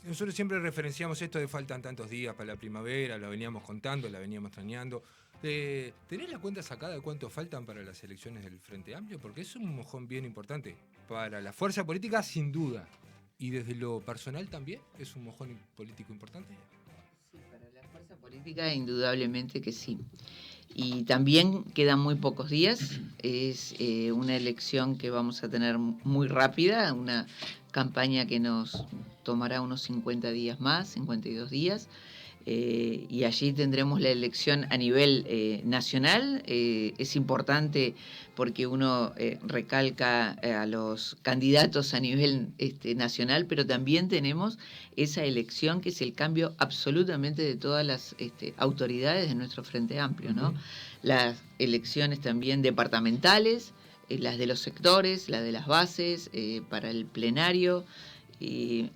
Nosotros siempre referenciamos esto de faltan tantos días para la primavera, lo veníamos contando, la veníamos extrañando. ¿Tenés la cuenta sacada de cuánto faltan para las elecciones del Frente Amplio? Porque es un mojón bien importante. Para la fuerza política, sin duda. Y desde lo personal también es un mojón político importante. Sí, para la fuerza política indudablemente que sí. Y también quedan muy pocos días. Es una elección que vamos a tener muy rápida, una campaña que nos tomará unos 50 días más, 52 días. Y allí tendremos la elección a nivel nacional. Es importante porque uno recalca a los candidatos a nivel nacional, pero también tenemos esa elección que es el cambio absolutamente de todas las autoridades de nuestro Frente Amplio, ¿no? Las elecciones también departamentales, las de los sectores, las de las bases, para el plenario.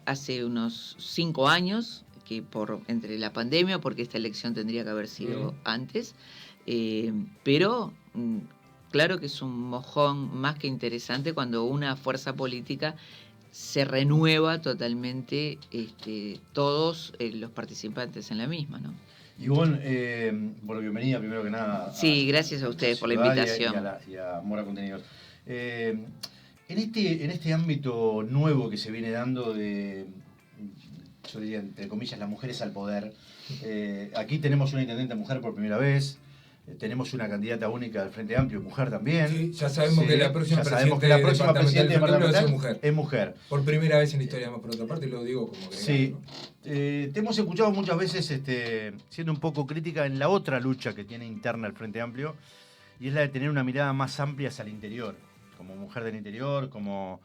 Hace unos 5 años, que entre la pandemia, porque esta elección tendría que haber sido antes, pero claro que es un mojón más que interesante cuando una fuerza política se renueva totalmente todos los participantes en la misma, ¿no? Ivonne, bueno, bienvenida primero que nada. Sí, gracias a ustedes por la invitación. Y a Mora Contenidos. En este ámbito nuevo que se viene dando de, yo diría, entre comillas, las mujeres al poder, aquí tenemos una intendente mujer por primera vez, tenemos una candidata única del Frente Amplio, mujer también. Sí, ya sabemos que la próxima presidenta departamental es mujer. Es mujer. Por primera vez en la historia, por otra parte, lo digo como que... Sí. Te hemos escuchado muchas veces siendo un poco crítica en la otra lucha que tiene interna el Frente Amplio, y es la de tener una mirada más amplia hacia el interior, como mujer del interior, como...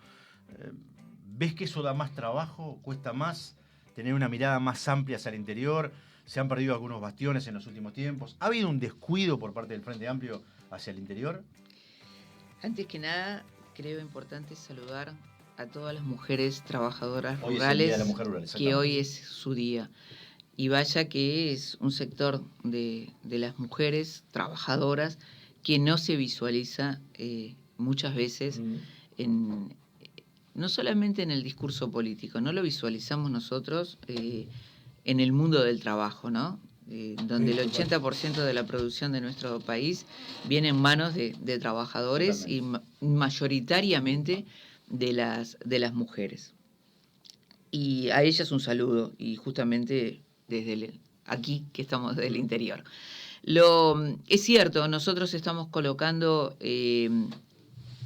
¿Ves que eso da más trabajo? ¿Cuesta más tener una mirada más amplia hacia el interior? ¿Se han perdido algunos bastiones en los últimos tiempos? ¿Ha habido un descuido por parte del Frente Amplio hacia el interior? Antes que nada, creo importante saludar a todas las mujeres trabajadoras hoy rurales, es el Día de la Mujer Rural, que hoy es su día. Y vaya que es un sector de las mujeres trabajadoras que no se visualiza muchas veces no solamente en el discurso político, no lo visualizamos nosotros en el mundo del trabajo, ¿no? Donde el 80% de la producción de nuestro país viene en manos de trabajadores. Totalmente. Y mayoritariamente de las mujeres. Y a ellas un saludo, y justamente desde aquí que estamos del interior. Es cierto, nosotros estamos colocando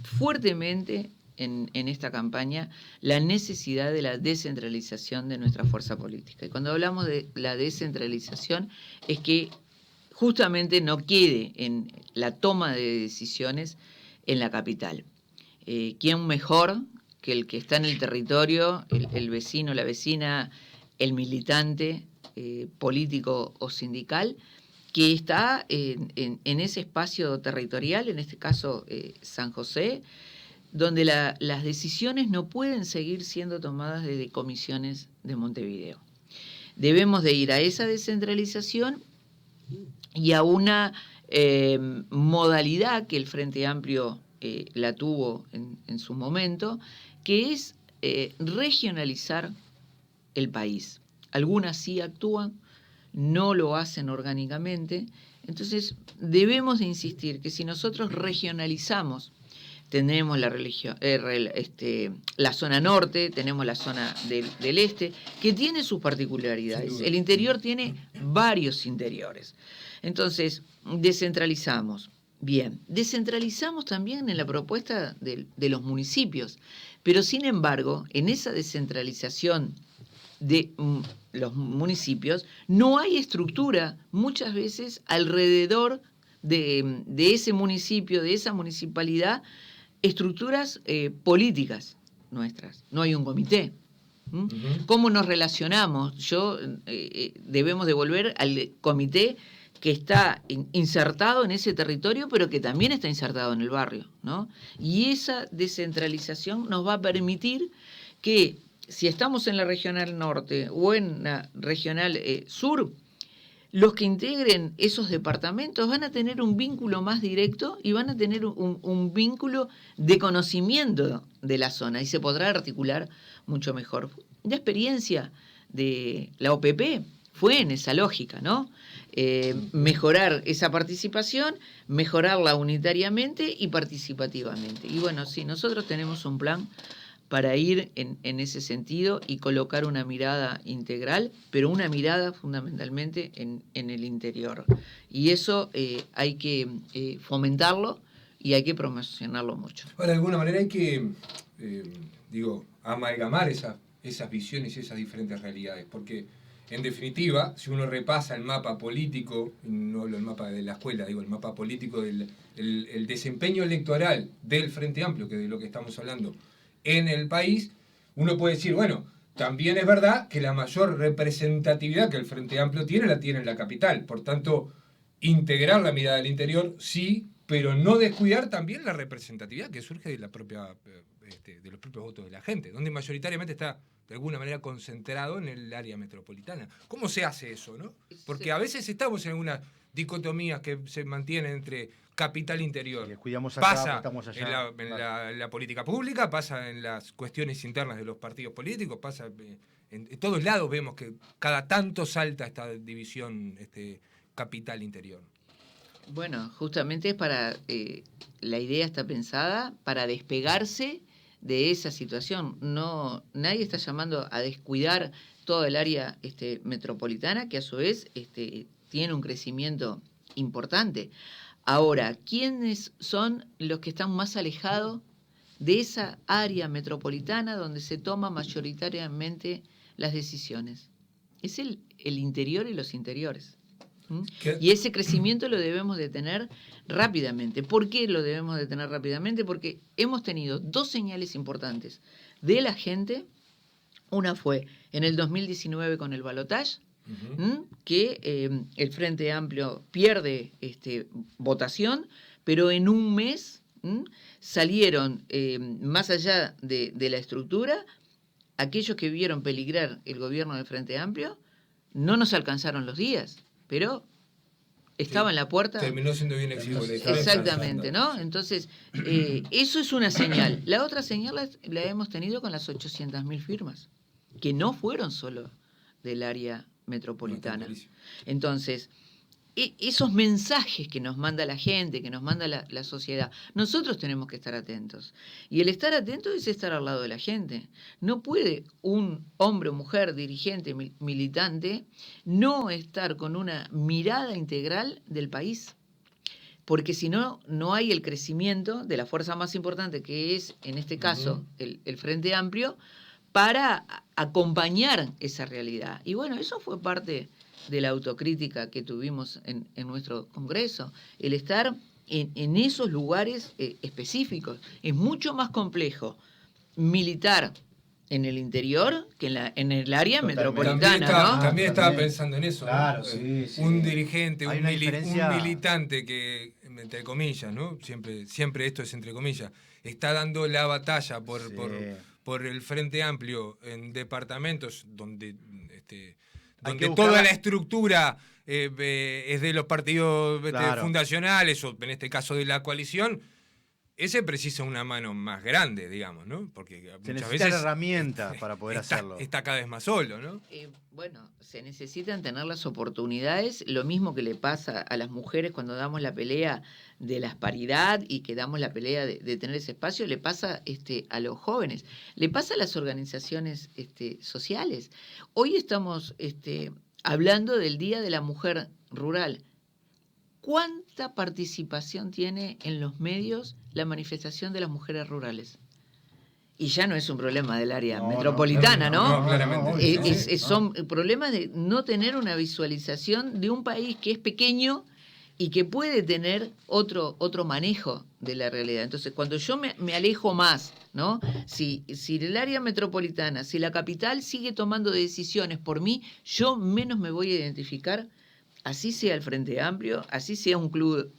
fuertemente en esta campaña la necesidad de la descentralización de nuestra fuerza política. Y cuando hablamos de la descentralización es que justamente no quede en la toma de decisiones en la capital. ¿Quién mejor que el que está en el territorio, el vecino, la vecina, el militante político o sindical, que está en ese espacio territorial, en este caso San José, donde las decisiones no pueden seguir siendo tomadas desde comisiones de Montevideo? Debemos de ir a esa descentralización y a una modalidad que el Frente Amplio la tuvo en su momento, que es regionalizar el país. Algunas sí actúan, no lo hacen orgánicamente. Entonces debemos de insistir que si nosotros regionalizamos, tenemos la zona norte, tenemos la zona del este, que tiene sus particularidades. El interior tiene varios interiores. Entonces, descentralizamos. Bien, descentralizamos también en la propuesta de los municipios, pero sin embargo, en esa descentralización de los municipios, no hay estructura muchas veces alrededor de ese municipio, de esa municipalidad, estructuras políticas nuestras. No hay un comité. ¿Cómo nos relacionamos? Debemos de volver al comité que está insertado en ese territorio, pero que también está insertado en el barrio, ¿no? Y esa descentralización nos va a permitir que, si estamos en la regional norte o en la regional sur, los que integren esos departamentos van a tener un vínculo más directo y van a tener un vínculo de conocimiento de la zona y se podrá articular mucho mejor. La experiencia de la OPP fue en esa lógica, ¿no? Mejorar esa participación, mejorarla unitariamente y participativamente. Y bueno, sí, nosotros tenemos un plan para ir en ese sentido y colocar una mirada integral, pero una mirada fundamentalmente en el interior. Y eso hay que fomentarlo y hay que promocionarlo mucho. Ahora, de alguna manera hay que, amalgamar esas visiones y esas diferentes realidades, porque en definitiva, si uno repasa el mapa político, no hablo del mapa de la escuela, digo el mapa político del el desempeño electoral del Frente Amplio, que es de lo que estamos hablando, en el país, uno puede decir, bueno, también es verdad que la mayor representatividad que el Frente Amplio tiene, la tiene en la capital. Por tanto, integrar la mirada del interior, sí, pero no descuidar también la representatividad que surge de la propia de los propios votos de la gente, donde mayoritariamente está de alguna manera concentrado en el área metropolitana. ¿Cómo se hace eso, no? Porque a veces estamos en una dicotomía que se mantiene entre capital e interior. Acá, pasa allá, en la política pública, pasa en las cuestiones internas de los partidos políticos, pasa en todos lados vemos que cada tanto salta esta división capital-interior. Bueno, justamente es para, la idea está pensada para despegarse de esa situación. No, nadie está llamando a descuidar toda el área metropolitana, que a su vez tiene un crecimiento importante. Ahora, ¿quiénes son los que están más alejados de esa área metropolitana donde se toman mayoritariamente las decisiones? Es el interior y los interiores. Y ese crecimiento lo debemos de tener rápidamente. ¿Por qué lo debemos de tener rápidamente? Porque hemos tenido dos señales importantes de la gente. Una fue en el 2019 con el balotaje, que el Frente Amplio pierde votación, pero en un mes salieron, más allá de la estructura, aquellos que vieron peligrar el gobierno del Frente Amplio, no nos alcanzaron los días, pero estaba en la puerta. Terminó siendo bien exhibido. Exactamente, ¿no? Entonces, eso es una señal. La otra señal la hemos tenido con las 800.000 firmas, que no fueron solo del área metropolitana. Entonces, esos mensajes que nos manda la gente, que nos manda la sociedad, nosotros tenemos que estar atentos. Y el estar atento es estar al lado de la gente. No puede un hombre o mujer, dirigente, militante, no estar con una mirada integral del país. Porque si no, no hay el crecimiento de la fuerza más importante, que es, en este caso, el Frente Amplio, para acompañar esa realidad. Y bueno, eso fue parte de la autocrítica que tuvimos en nuestro Congreso, el estar en esos lugares específicos. Es mucho más complejo militar en el interior que en el área metropolitana, también estaba pensando en eso. Claro, ¿no? Sí. Un dirigente, un diferencia... militante que, entre comillas, ¿no? Siempre esto es entre comillas, está dando la batalla por el Frente Amplio en departamentos donde toda la estructura es de los partidos fundacionales, o en este caso de la coalición, ese precisa una mano más grande, digamos, ¿no? Porque muchas veces herramientas para poder hacerlo. Está cada vez más solo, ¿no? Bueno, se necesitan tener las oportunidades, lo mismo que le pasa a las mujeres cuando damos la pelea de la paridad y que damos la pelea de tener ese espacio, le pasa a los jóvenes, le pasa a las organizaciones sociales. Hoy estamos hablando del Día de la Mujer Rural. ¿Cuánta participación tiene en los medios la manifestación de las mujeres rurales? Y ya no es un problema del área metropolitana, ¿no? Claramente. Son problemas de no tener una visualización de un país que es pequeño y que puede tener otro manejo de la realidad. Entonces, cuando yo me alejo más, ¿no? Si el área metropolitana, si la capital sigue tomando decisiones por mí, yo menos me voy a identificar, así sea el Frente Amplio, así sea un club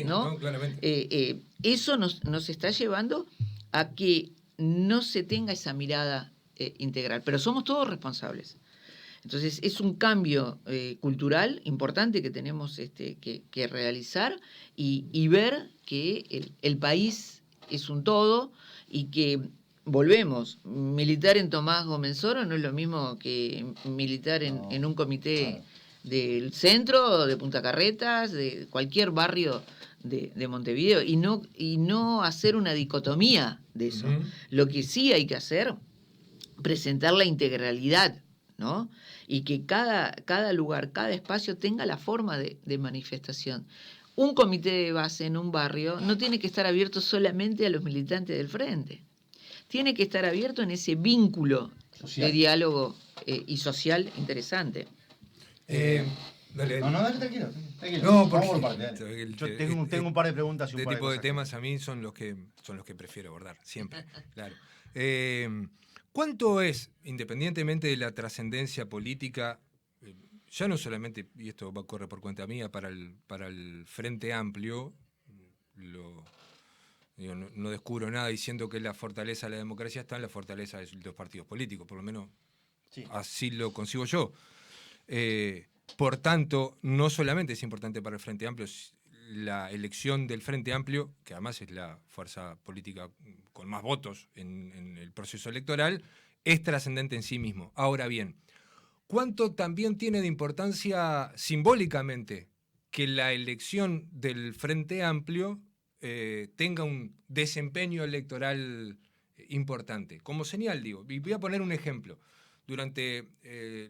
¿no? Claramente. Eso nos está llevando a que no se tenga esa mirada integral, pero somos todos responsables. Entonces es un cambio cultural importante que tenemos que realizar y ver que el país es un todo y que volvemos, militar en Tomás Gómez Oro no es lo mismo que militar en un comité del centro, de Punta Carretas, de cualquier barrio de Montevideo, y no hacer una dicotomía de eso. Ujú. Lo que sí hay que hacer, presentar la integralidad, ¿no? Y que cada lugar, cada espacio tenga la forma de manifestación. Un comité de base en un barrio no tiene que estar abierto solamente a los militantes del frente. Tiene que estar abierto en ese vínculo Social. de diálogo y social interesante. Dale. No, dale, tranquilo. No, Vamos porque por parte, dale. Yo tengo un par de preguntas y un de par de tipo de cosas temas a mí son los que prefiero abordar, siempre. Claro. ¿Cuánto es, independientemente de la trascendencia política, ya no solamente, y esto va a correr por cuenta mía, para el Frente Amplio, digo, no descubro nada diciendo que la fortaleza de la democracia está en la fortaleza de los partidos políticos, por lo menos Sí. así lo concibo yo. Por tanto, no solamente es importante para el Frente Amplio la elección del Frente Amplio, que además es la fuerza política con más votos en el proceso electoral, es trascendente en sí mismo. Ahora bien, ¿cuánto también tiene de importancia simbólicamente que la elección del Frente Amplio tenga un desempeño electoral importante? Como señal, digo, y voy a poner un ejemplo. Durante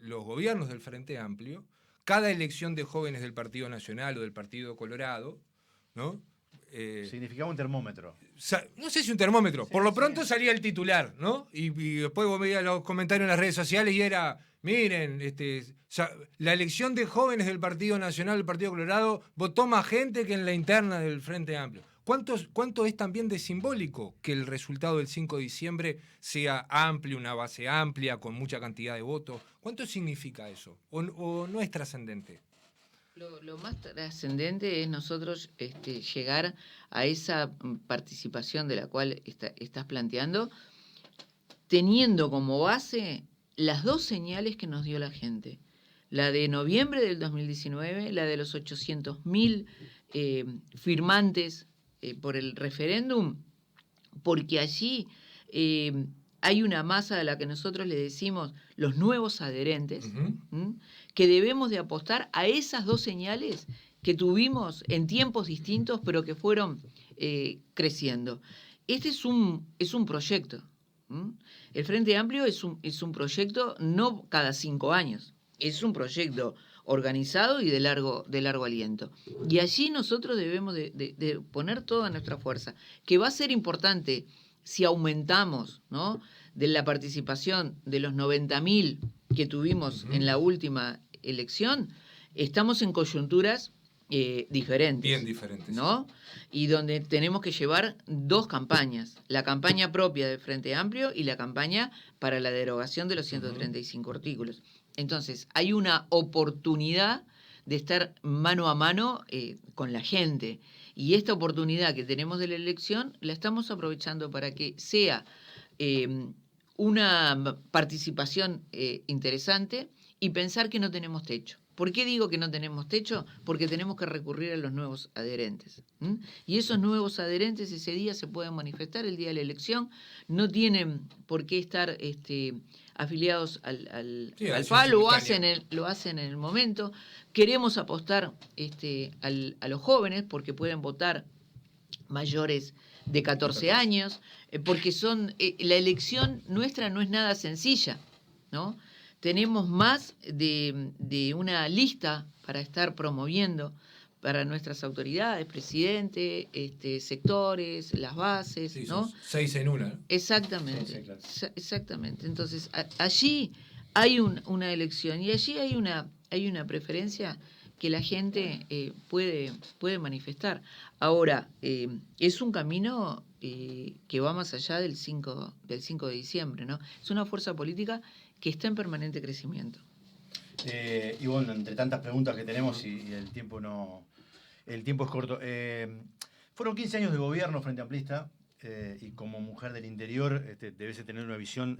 los gobiernos del Frente Amplio, cada elección de jóvenes del Partido Nacional o del Partido Colorado, ¿no? Significaba un termómetro. No sé si un termómetro, Sí, por lo sí. pronto salía el titular, ¿no? Y después vos veías los comentarios en las redes sociales y era, miren, la elección de jóvenes del Partido Nacional, del Partido Colorado, votó más gente que en la interna del Frente Amplio. ¿Cuánto es también de simbólico que el resultado del 5 de diciembre sea amplio, una base amplia, con mucha cantidad de votos? ¿Cuánto significa eso? ¿O no es trascendente? Lo más trascendente es nosotros llegar a esa participación de la cual estás planteando, teniendo como base las dos señales que nos dio la gente. La de noviembre del 2019, la de los 800.000 firmantes por el referéndum, porque allí hay una masa a la que nosotros le decimos los nuevos adherentes, Uh-huh. que debemos de apostar a esas dos señales que tuvimos en tiempos distintos, pero que fueron creciendo. Este es un proyecto. El Frente Amplio es un proyecto no cada 5 años, es un proyecto organizado y de largo aliento. Y allí nosotros debemos de poner toda nuestra fuerza, que va a ser importante si aumentamos, ¿no?, de la participación de los 90.000 que tuvimos en la última elección. Estamos en coyunturas diferentes. Bien diferentes. ¿No? Y donde tenemos que llevar dos campañas, la campaña propia del Frente Amplio y la campaña para la derogación de los 135 artículos. Entonces, hay una oportunidad de estar mano a mano con la gente. Y esta oportunidad que tenemos de la elección la estamos aprovechando para que sea una participación interesante y pensar que no tenemos techo. ¿Por qué digo que no tenemos techo? Porque tenemos que recurrir a los nuevos adherentes. Y esos nuevos adherentes ese día se pueden manifestar el día de la elección. No tienen por qué estar afiliados al FAL, lo hacen en el momento. Queremos apostar a los jóvenes porque pueden votar mayores de 14 años, porque la elección nuestra no es nada sencilla, ¿no? Tenemos más de una lista para estar promoviendo para nuestras autoridades, presidente, sectores, las bases, Sí, ¿no? 6 en una. Exactamente, Sí, claro. exactamente. Entonces, allí hay una elección y allí hay una preferencia que la gente puede manifestar. Ahora, es un camino que va más allá del 5 de diciembre, ¿no? Es una fuerza política que está en permanente crecimiento. Y bueno, entre tantas preguntas que tenemos y el tiempo es corto. Fueron 15 años de gobierno Frente Amplista y como mujer del interior debes tener una visión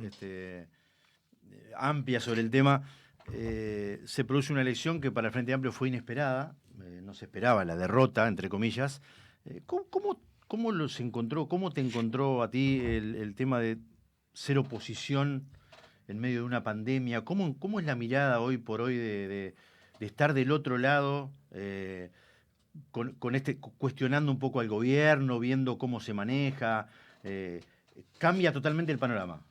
amplia sobre el tema. se produce una elección que para el Frente Amplio fue inesperada, no se esperaba la derrota, entre comillas. ¿Cómo los encontró, cómo te encontró a ti el tema de ser oposición en medio de una pandemia? ¿Cómo es la mirada hoy por hoy de estar del otro lado, cuestionando un poco al gobierno, viendo cómo se maneja? Cambia totalmente el panorama.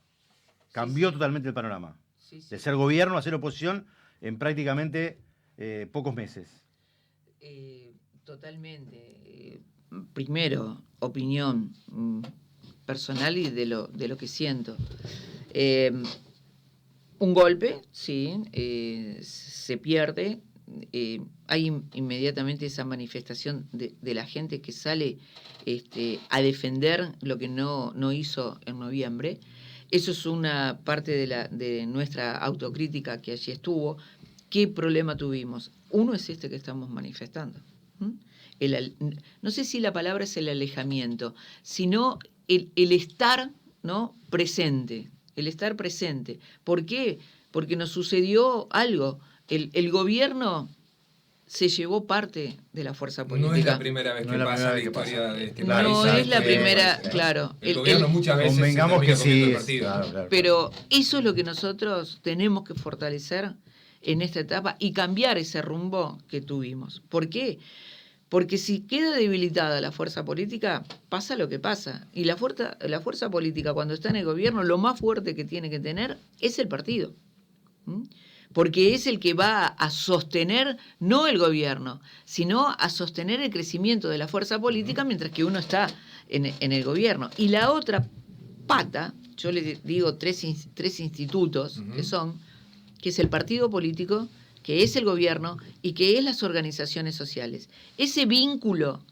Cambió totalmente el panorama. Sí, sí. De ser gobierno a ser oposición en prácticamente pocos meses. Totalmente. Primero, opinión personal y de lo que siento. Un golpe, sí, se pierde. Hay inmediatamente esa manifestación de la gente que sale a defender lo que no hizo en noviembre. Eso es una parte de nuestra autocrítica que allí estuvo. ¿Qué problema tuvimos? Uno es este que estamos manifestando. No sé si la palabra es el alejamiento, sino el estar, ¿no?, presente. El estar presente. ¿Por qué? Porque nos sucedió algo. El gobierno se llevó parte de la fuerza política. No es la primera vez que pasa en la historia de este país. No es la primera, claro. El gobierno muchas veces convengamos que sí, claro. Pero eso es lo que nosotros tenemos que fortalecer en esta etapa y cambiar ese rumbo que tuvimos. ¿Por qué? Porque si queda debilitada la fuerza política, pasa lo que pasa. Y la fuerza política, cuando está en el gobierno, lo más fuerte que tiene que tener es el partido. Porque es el que va a sostener, no el gobierno, sino a sostener el crecimiento de la fuerza política mientras que uno está en el gobierno. Y la otra pata, yo le digo tres institutos que es el partido político, que es el gobierno y que es las organizaciones sociales. Ese vínculo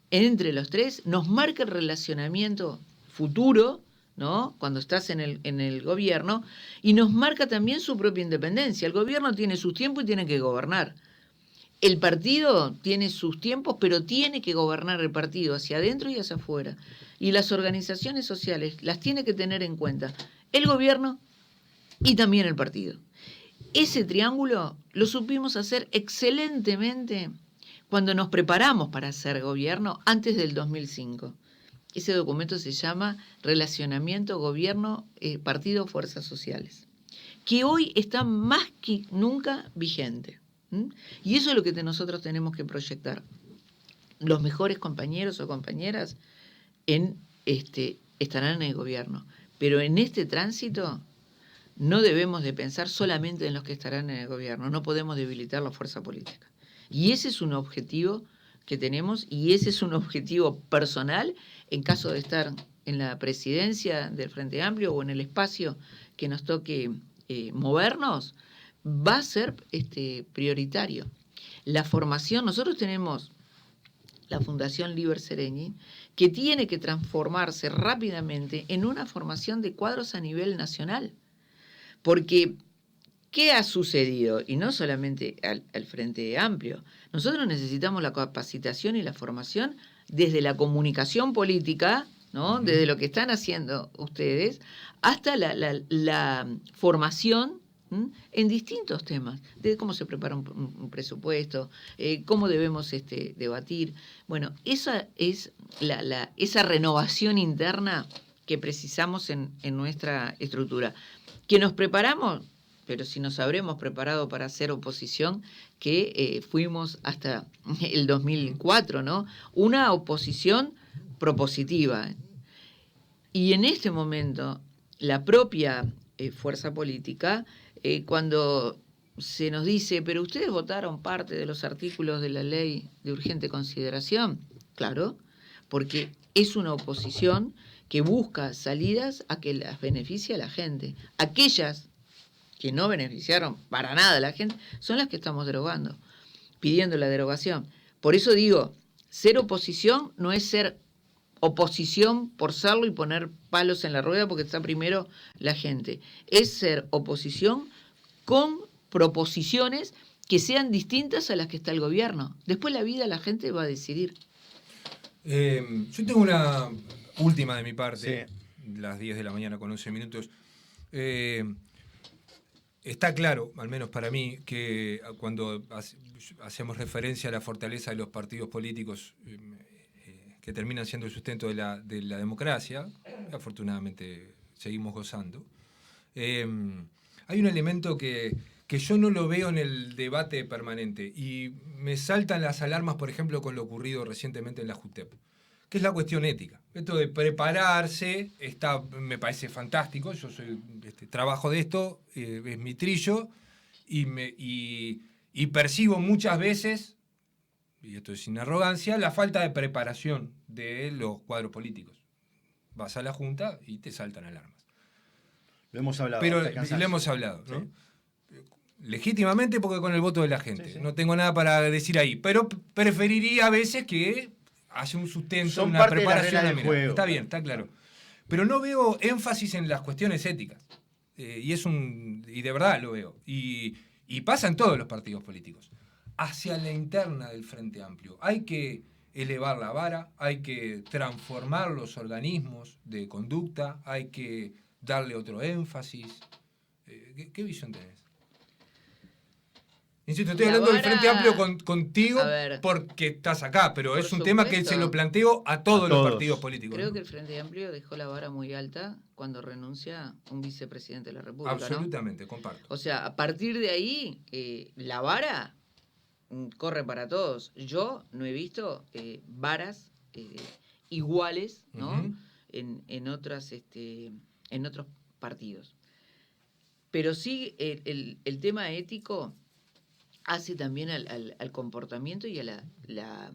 entre los tres nos marca el relacionamiento futuro, ¿no?, cuando estás en el gobierno, y nos marca también su propia independencia. El gobierno tiene sus tiempos y tiene que gobernar. El partido tiene sus tiempos, pero tiene que gobernar el partido hacia adentro y hacia afuera. Y las organizaciones sociales las tiene que tener en cuenta el gobierno y también el partido. Ese triángulo lo supimos hacer excelentemente cuando nos preparamos para hacer gobierno antes del 2005. Ese documento se llama Relacionamiento Gobierno, Partido, Fuerzas Sociales, que hoy está más que nunca vigente. Y eso es lo que nosotros tenemos que proyectar. Los mejores compañeros o compañeras estarán en el gobierno, pero en este tránsito no debemos de pensar solamente en los que estarán en el gobierno, no podemos debilitar la fuerza política. Y ese es un objetivo que tenemos y ese es un objetivo personal en caso de estar en la presidencia del Frente Amplio o en el espacio que nos toque movernos, va a ser prioritario. La formación, nosotros tenemos la Fundación Liber Seregni, que tiene que transformarse rápidamente en una formación de cuadros a nivel nacional. Porque, ¿qué ha sucedido? Y no solamente al Frente Amplio. Nosotros necesitamos la capacitación y la formación desde la comunicación política, ¿no?, desde lo que están haciendo ustedes, hasta la formación en distintos temas, de cómo se prepara un presupuesto, cómo debemos debatir. Bueno, esa es esa renovación interna que precisamos en nuestra estructura. Que nos preparamos, pero si nos habremos preparado para hacer oposición, que fuimos hasta el 2004, ¿no? Una oposición propositiva. Y en este momento, la propia fuerza política, cuando se nos dice, pero ustedes votaron parte de los artículos de la ley de urgente consideración, claro, porque es una oposición que busca salidas a que las beneficie a la gente. Aquellas que no beneficiaron para nada a la gente son las que estamos derogando, pidiendo la derogación. Por eso digo, ser oposición no es ser oposición por serlo y poner palos en la rueda porque está primero la gente. Es ser oposición con proposiciones que sean distintas a las que está el gobierno. Después la vida la gente va a decidir. Yo tengo una última de mi parte, sí. Las 10 de la mañana con 11 minutos. Está claro, al menos para mí, que cuando hacemos referencia a la fortaleza de los partidos políticos que terminan siendo el sustento de la democracia, afortunadamente seguimos gozando, hay un elemento que yo no lo veo en el debate permanente y me saltan las alarmas, por ejemplo, con lo ocurrido recientemente en la JUTEP, que es la cuestión ética. Esto de prepararse me parece fantástico. Yo trabajo de esto, es mi trillo, y percibo muchas veces, y esto es sin arrogancia, la falta de preparación de los cuadros políticos. Vas a la Junta y te saltan alarmas. Lo hemos hablado. Pero lo hemos hablado, ¿no? Sí. Legítimamente, porque con el voto de la gente. Sí, sí. No tengo nada para decir ahí. Pero preferiría a veces que haya un sustento, una preparación del juego. Está bien, está claro. Pero no veo énfasis en las cuestiones éticas. Y de verdad lo veo. Y pasa en todos los partidos políticos. Hacia la interna del Frente Amplio hay que elevar la vara, hay que transformar los organismos de conducta, hay que darle otro énfasis. ¿Qué visión tenés? Insisto, estoy hablando del Frente Amplio contigo porque estás acá, pero es un tema que se lo planteo a todos los partidos políticos. Creo que el Frente Amplio dejó la vara muy alta cuando renuncia un vicepresidente de la República. Absolutamente, ¿no? Comparto. O sea, a partir de ahí, la vara corre para todos. Yo no he visto varas iguales, ¿no? Uh-huh. en otros partidos. Pero sí, el tema ético hace también al comportamiento y a la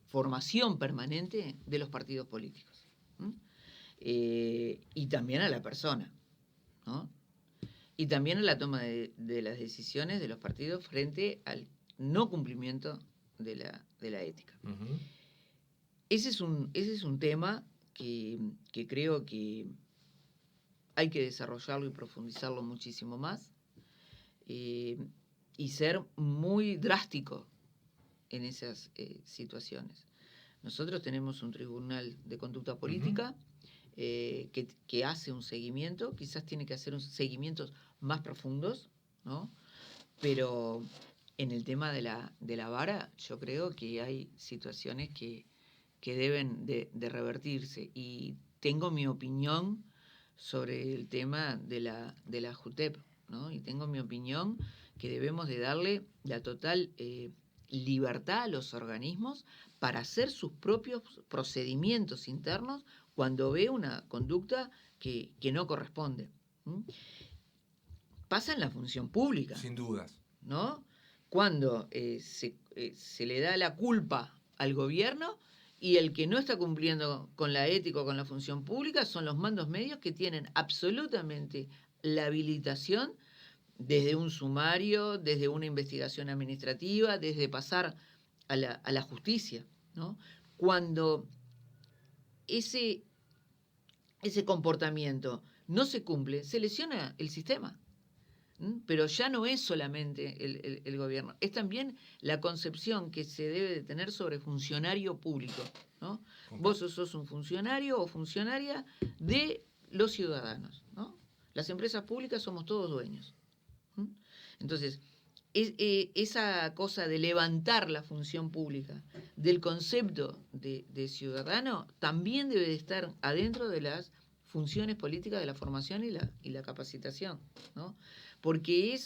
formación permanente de los partidos políticos. Y también a la persona, ¿no? Y también a la toma de las decisiones de los partidos frente al no cumplimiento de la ética. Uh-huh. Ese es un tema que creo que hay que desarrollarlo y profundizarlo muchísimo más. Y ser muy drástico en esas situaciones. Nosotros tenemos un tribunal de conducta política que hace un seguimiento, quizás tiene que hacer seguimientos más profundos, ¿no? Pero en el tema de la vara, yo creo que hay situaciones que deben de revertirse. Y tengo mi opinión sobre el tema de la JUTEP, ¿no? Y tengo mi opinión que debemos de darle la total libertad a los organismos para hacer sus propios procedimientos internos cuando ve una conducta que no corresponde. Pasa en la función pública. Sin dudas. ¿No? Cuando se le da la culpa al gobierno y el que no está cumpliendo con la ética o con la función pública son los mandos medios que tienen absolutamente la habilitación desde un sumario, desde una investigación administrativa, desde pasar a la justicia, ¿no? Cuando ese comportamiento no se cumple, se lesiona el sistema. Pero ya no es solamente el gobierno, es también la concepción que se debe de tener sobre funcionario público, ¿no? Vos sos un funcionario o funcionaria de los ciudadanos, ¿no? Las empresas públicas somos todos dueños. Entonces, esa cosa de levantar la función pública del concepto de ciudadano también debe de estar adentro de las funciones políticas de la formación y la capacitación, ¿no? Porque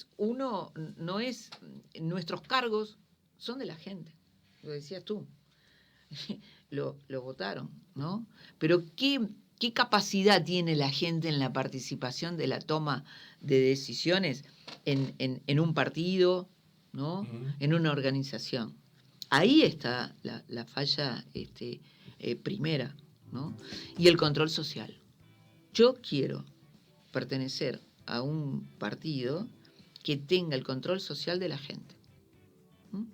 nuestros cargos son de la gente, lo decías tú, lo votaron, ¿no? Pero ¿qué capacidad tiene la gente en la participación de la toma de decisiones en un partido, ¿no? Uh-huh. En una organización? Ahí está la falla primera, ¿no? Y el control social. Yo quiero pertenecer a un partido que tenga el control social de la gente.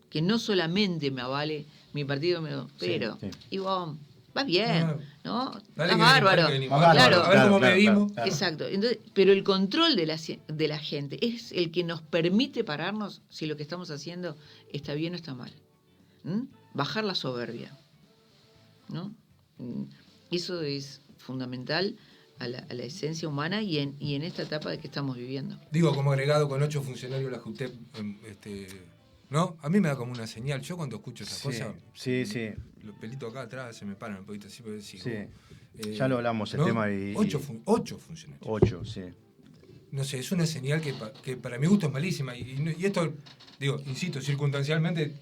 Que no solamente me avale mi partido, pero, sí. Y vos, vas bien, ¿no? Estás bárbaro. Claro, a ver cómo medimos. Claro. Exacto. Entonces, pero el control de la gente es el que nos permite pararnos si lo que estamos haciendo está bien o está mal. Bajar la soberbia, ¿no? Eso es fundamental a la esencia humana y en esta etapa de que estamos viviendo. Digo, como agregado con 8 funcionarios de la JUTEP, ¿no? A mí me da como una señal. Yo cuando escucho esas cosas, sí. los pelitos acá atrás se me paran un poquito así, porque sigo. Sí. Ya lo hablamos el ¿no? tema y... 8 funcionarios. 8, sí. No sé, es una señal que para mi gusto es malísima. Y esto, digo, insisto, circunstancialmente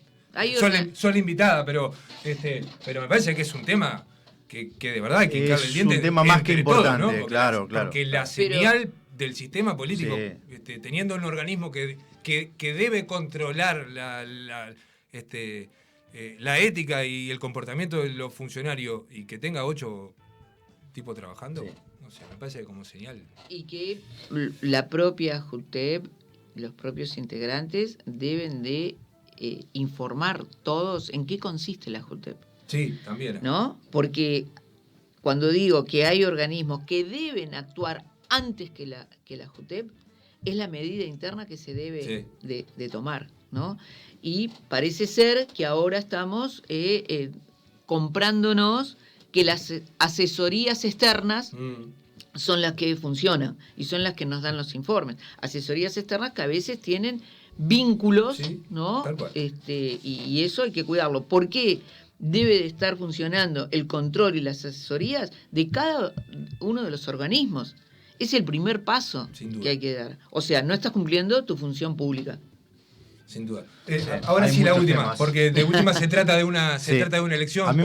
suele invitada, pero me parece que es un tema que de verdad hay que hincarle el diente. Es un tema más que importante, todos, ¿no? claro. Porque la señal del sistema político, teniendo un organismo que debe controlar la ética y el comportamiento de los funcionarios y que tenga 8 tipos trabajando, no sé, me parece como señal. Y que la propia JUTEP, los propios integrantes deben de informar todos en qué consiste la JUTEP. Sí, también. ¿No? Porque cuando digo que hay organismos que deben actuar antes que la JUTEP, es la medida interna que se debe de tomar, ¿no? Y parece ser que ahora estamos comprándonos que las asesorías externas son las que funcionan y son las que nos dan los informes. Asesorías externas que a veces tienen vínculos, ¿no? Y eso hay que cuidarlo. ¿Por qué debe de estar funcionando el control y las asesorías de cada uno de los organismos? Es el primer paso que hay que dar. O sea, no estás cumpliendo tu función pública. Sin duda. Ahora sí la última, temas. Porque de última se trata de una elección. A mí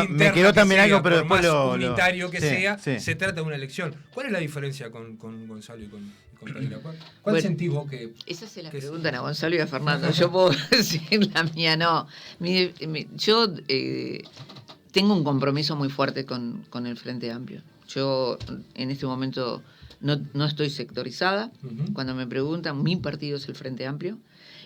me quedó también algo, pero por después más unitario que sea, se trata de una elección. ¿Cuál es la diferencia con Gonzalo y con Pereira? ¿Cuál sentís vos que...? Esa se la preguntan a Gonzalo y a Fernando. Yo puedo decir la mía, no. Yo tengo un compromiso muy fuerte con el Frente Amplio. Yo en este momento no estoy sectorizada. Cuando me preguntan, mi partido es el Frente Amplio.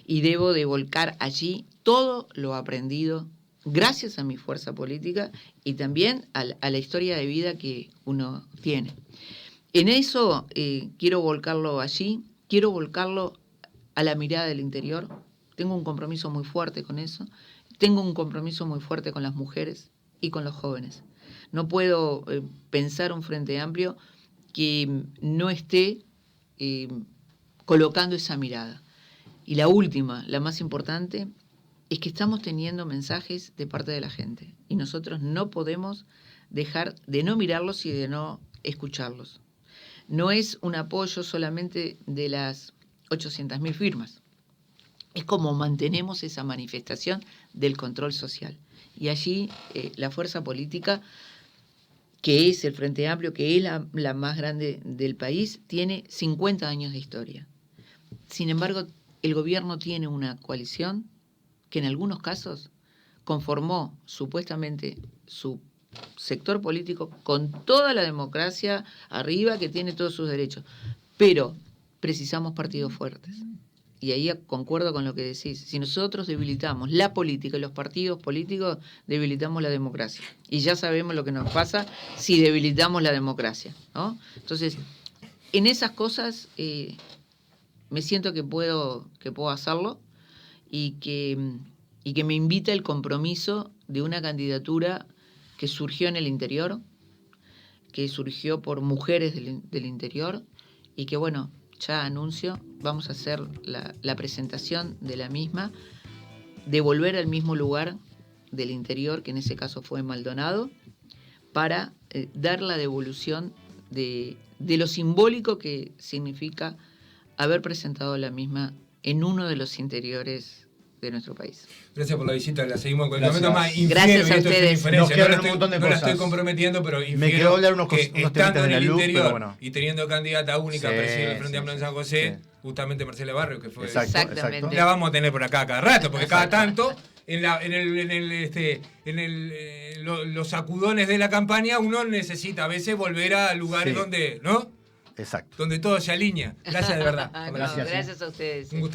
Y debo de volcar allí todo lo aprendido gracias a mi fuerza política y también a la historia de vida que uno tiene. En eso quiero volcarlo allí, quiero volcarlo a la mirada del interior. Tengo un compromiso muy fuerte con eso. Tengo un compromiso muy fuerte con las mujeres y con los jóvenes. No puedo pensar un Frente Amplio que no esté colocando esa mirada. Y la última, la más importante, es que estamos teniendo mensajes de parte de la gente. Y nosotros no podemos dejar de no mirarlos y de no escucharlos. No es un apoyo solamente de las 800.000 firmas. Es como mantenemos esa manifestación del control social. Y allí la fuerza política, que es el Frente Amplio, que es la más grande del país, tiene 50 años de historia. Sin embargo, el gobierno tiene una coalición que en algunos casos conformó supuestamente su sector político con toda la democracia arriba, que tiene todos sus derechos. Pero precisamos partidos fuertes. Y ahí concuerdo con lo que decís. Si nosotros debilitamos la política y los partidos políticos, debilitamos la democracia. Y ya sabemos lo que nos pasa si debilitamos la democracia, ¿no? Entonces, en esas cosas... me siento que puedo hacerlo y que me invita el compromiso de una candidatura que surgió en el interior, que surgió por mujeres del interior y que, bueno, ya anuncio, vamos a hacer la presentación de la misma, de volver al mismo lugar del interior, que en ese caso fue Maldonado, para dar la devolución de lo simbólico que significa haber presentado la misma en uno de los interiores de nuestro país. Gracias por la visita, la seguimos con el momento más infiero. Gracias a ustedes. Nos quedan un montón de no cosas. la estoy comprometiendo, pero infiero me quedó hablar unos estando en el luz, interior bueno. y teniendo candidata única a presidir el Frente Amplio en San José, justamente Marcela Barrios, que fue... Exactamente. La vamos a tener por acá cada rato, porque cada tanto... los sacudones de la campaña uno necesita a veces volver a lugares donde, ¿no? Exacto. Donde todo se alinea. Gracias de verdad. Gracias a ustedes. Un gusto.